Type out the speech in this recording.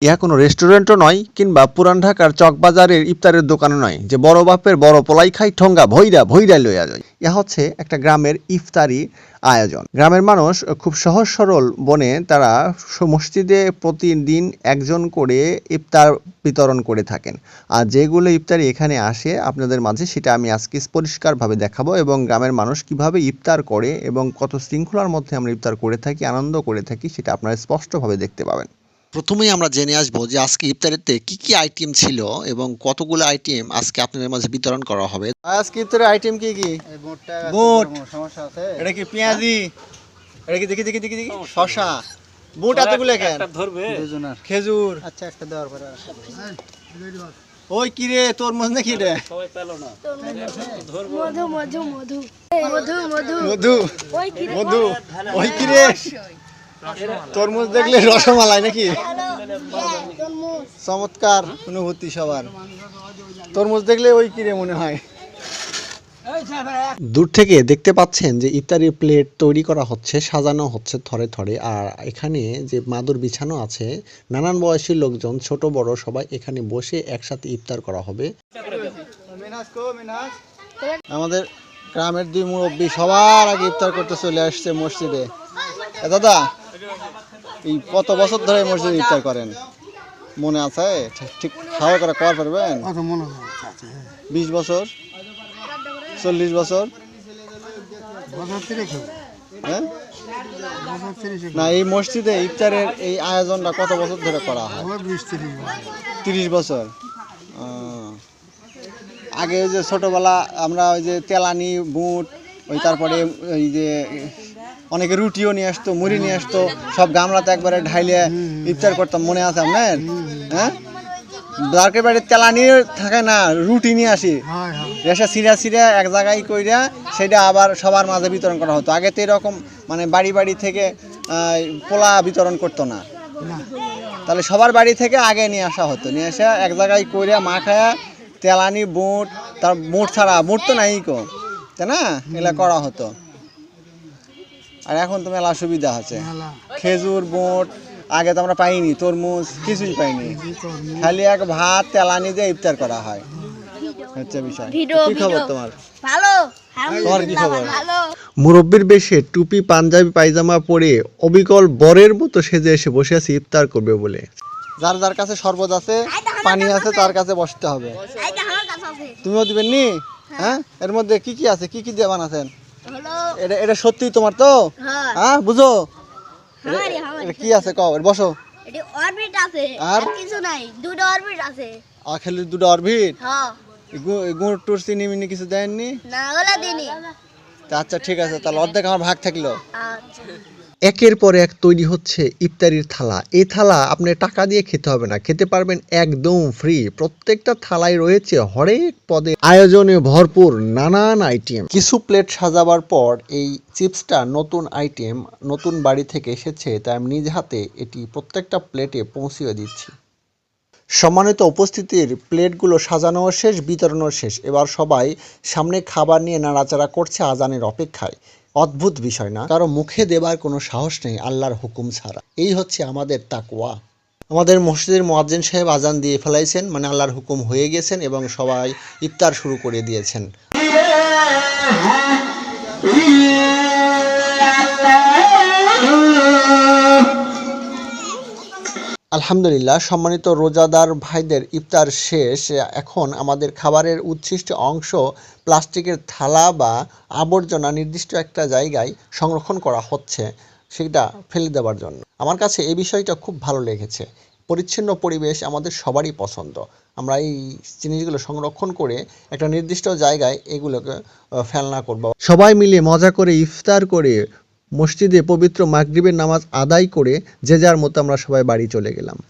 ইহা কোনো রেস্টুরেন্টও নয় কিংবা পুরান ঢাকার চকবাজারের ইফতারের দোকানও নয় যে বড় বাপের বড় পোলাই খাই ঠোঙ্গা ভইরা ভইরা লইয়া যায়। ইহা হচ্ছে একটা গ্রামের ইফতারি আয়োজন। গ্রামের মানুষ খুব সহজ সরল বনে তারা মসজিদে প্রতিদিন একজন করে ইফতার বিতরণ করে থাকেন। আর যেগুলো ইফতারি এখানে আসে আপনাদের মাঝে সেটা আমি আজকে পরিষ্কারভাবে দেখাবো এবং গ্রামের মানুষ কিভাবে ইফতার করে এবং কত শৃঙ্খলার মধ্যে আমরা ইফতার করে থাকি, আনন্দ করে থাকি সেটা আপনারা স্পষ্টভাবে দেখতে পাবেন। প্রথমেই আমরা জেনে আসবো যে আজকে ইফতারিতে কি কি আইটেম ছিল এবং কতগুলো আইটেম আজকে আপনাদের মাঝে বিতরণ করা হবে। আজকে ইফতারের আইটেম কি কি? বুট, সমস্যা আছে। এটা কি পেঁয়াজি? এটা কি দেখি দেখি দেখি দেখি শসা। বুট এতগুলো কেন? একটা ধরবে দুজনের। খেজুর। আচ্ছা একটা দেওয়ার পরে। ওই কি রে তরমুজ নাকি রে? সবাই পেলো না। মধু মধু মধু মধু মধু মধু ওই কি রে? মধু ওই কি রে? তরমুজ দেখলে রসমালাই নাকি? চমৎকার অনুভূতি সবার। তরমুজ দেখলে ওই কি রে মনে হয়। দূর থেকে দেখতে পাচ্ছেন যে ইফতারি প্লেট তৈরি করা হচ্ছে, সাজানো হচ্ছে থরে থরে। আর এখানে যে মাদুর বিছানো আছে, নানান বয়সী লোকজন ছোট বড় সবাই এখানে বসে একসাথে ইফতার করা হবে। আমাদের গ্রামের দুই মুরব্বী সবার আগে ইফতার করতে চলে আসছে মসজিদে। দাদা এই কত বছর ধরে মসজিদে ইফতার করেন মনে আছে? ঠিক খাওয়া করা কর পারবেন? 20 বছর, 40 বছর? হ্যাঁ না, এই মসজিদে ইফতারের এই আয়োজনটা কত বছর ধরে করা হয়? 30 বছর। আগে ওই যে ছোটবেলা আমরা ওই যে তেলানি বুট, ওই তারপরে ওই যে অনেকে রুটিও নিয়ে আসতো, মুড়ি নিয়ে আসতো, সব গামলাতে একবারে ঢাইলে ইফতার করতাম মনে আছে আপনার? হ্যাঁ, দাঁড়কে বাড়ির তেলানি থাকে না, রুটি নিয়ে আসি, রেশা সিরা সিরা এক জায়গায় কইরা সেটা আবার সবার মাঝে বিতরণ করা হতো। আগে তো এরকম মানে বাড়ি বাড়ি থেকে পোলা বিতরণ করতো না, তাহলে সবার বাড়ি থেকে আগে নিয়ে আসা হতো, নিয়ে এসে এক জায়গায় কইরা মাখায়া তেলানি বুট, তার বুট ছাড়া বুট তো নাই কো, তাই না, এগুলা করা হতো। আর এখন তো মেলা সুবিধা আছে, খেজুর বুট আগে তো আমরা পাইনি, তরমুজ কিছুই পাইনি, খালি এক ভাত তেলানি দিয়ে ইফতার করা হয় হচ্ছে বিষয়। কি খবর তোমার? ভালো। তোমার কি খবর? মুরব্বির বেশে টুপি পাঞ্জাবি পায়জামা পরে অবিকল বরের মতো সেজে এসে বসে আছে ইফতার করবে বলে। যার যার কাছে শরবত আছে, পানি আছে, তার কাছে বসতে হবে। তুমিও দিবেন নি? হ্যাঁ, এর মধ্যে কি কি আছে, কি কি দিয়ে বানাছেন? এটা এটা সত্যি তোমার তো? হ্যাঁ, বুঝো এটা কি আছে কও, বসো। এটা অরবিট আছে আর কিছু নাই, দুটো অরবিট আছে। আর খালি দুটো অরবিট? হ্যাঁ। গুড় টুর চিনি মিনি কিছু দেননি? না, ওলা দিনি। আচ্ছা ঠিক আছে, তাহলে অর্ধেক আমার ভাগ থাকলো। আচ্ছা। একের পর এক তৈরি হচ্ছে ইফতারির থালা। এই থালা আপনি টাকা দিয়ে খেতে হবে না, খেতে পারবেন একদম ফ্রি। প্রত্যেকটা থালায় রয়েছে হরেক পদে আয়োজনে ভরপুর নানান আইটেম। কিছু প্লেট সাজাবার পর এই চিপসটা নতুন আইটেম, নতুন বাড়ি থেকে এসেছে, তাই আমি নিজ হাতে এটি প্রত্যেকটা প্লেটে পৌঁছিয়ে দিচ্ছি। সম্মানিত উপস্থিতির, প্লেটগুলো সাজানো শেষ, বিতরণও শেষ। এবার সবাই সামনে খাবার নিয়ে নাড়াচাড়া করছে আজানের অপেক্ষায়। অদ্ভুত বিষয় না? কারো মুখে দেবার কোনো সাহস নেই আল্লাহর হুকুম ছাড়া। এই হচ্ছে আমাদের তাকওয়া। আমাদের মসজিদের মুয়াজ্জিন সাহেব আজান দিয়ে ফেলাইছেন, মানে আল্লাহর হুকুম হয়ে গেছেন এবং সবাই ইফতার শুরু করে দিয়েছেন। আলহামদুলিল্লাহ, সম্মানিত রোজাদার ভাইদের ইফতার শেষ। এখন আমাদের খাবারের উচ্ছিষ্ট অংশ প্লাস্টিকের থালা বা আবর্জনা নির্দিষ্ট একটা জায়গায় সংরক্ষণ করা হচ্ছে, সেটা ফেলে দেওয়ার জন্য। আমার কাছে এই বিষয়টা খুব ভালো লেগেছে। পরিচ্ছন্ন পরিবেশ আমাদের সবারই পছন্দ। আমরা এই জিনিসগুলো সংরক্ষণ করে একটা নির্দিষ্ট জায়গায় এগুলোকে ফেলনা করব। সবাই মিলে মজা করে ইফতার করে মসজিদে পবিত্র মাগরিবের নামাজ আদায় করে যে যার মতো আমরা সবাই বাড়ি চলে গেলাম।